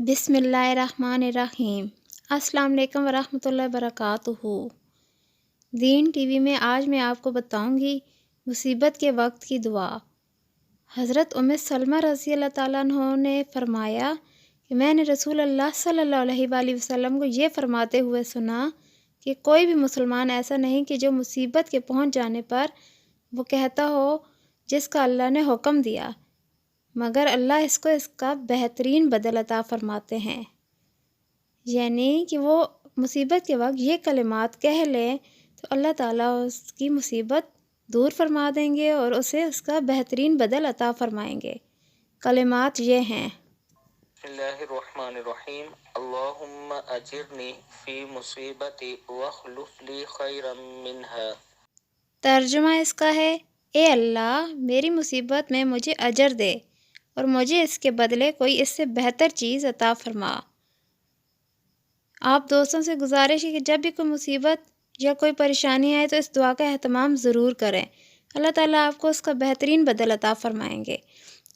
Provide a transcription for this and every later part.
बिस्मिल्लाहिर्रहमानिर्रहीम। अस्सलाम वालेकुम वरहमतुल्लाहि वबरकातुहू। दीन टीवी में आज मैं आपको बताऊंगी मुसीबत के वक्त की दुआ। हज़रत उम्मे सलमा रज़ी अल्लाह ताला अन्हा ने फरमाया कि मैंने रसूल अल्लाह सल्लल्लाहु अलैहि वसल्लम को ये फरमाते हुए सुना कि कोई भी मुसलमान ऐसा नहीं कि जो मुसीबत के पहुंच जाने पर वो कहता हो जिसका अल्लाह ने हुक्म दिया, मगर अल्लाह इसको इसका बेहतरीन बदल अता फरमाते हैं। यानी कि वो मुसीबत के वक्त ये कलिमात कह ले तो अल्लाह ताला उसकी मुसीबत दूर फरमा देंगे और उसे उसका बेहतरीन बदल अता फरमाएंगे। कलिमात ये हैं। बिस्मिल्लाहिर्रहमानिर्रहीम। अल्लाहुम्मा अजिरनी फी मुसीबती वख्लुफ ली खैरम मिन्हा। तर्जुमा इसका है, ए अल्लाह मेरी मुसीबत में मुझे अजर दे और मुझे इसके बदले कोई इससे बेहतर चीज़ अता फरमा। आप दोस्तों से गुजारिश है कि जब भी कोई मुसीबत या कोई परेशानी आए तो इस दुआ का एहतमाम ज़रूर करें। अल्लाह ताला आपको उसका बेहतरीन बदल अता फरमाएंगे।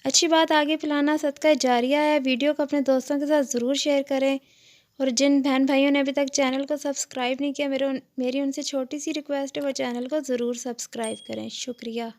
अच्छी बात आगे फैलाना सदका जारिया है। वीडियो को अपने दोस्तों के साथ ज़रूर शेयर करें और जिन बहन भाइयों ने अभी तक चैनल को सब्सक्राइब नहीं किया, मेरी उनसे छोटी सी रिक्वेस्ट है, वो चैनल को ज़रूर सब्सक्राइब करें। शुक्रिया।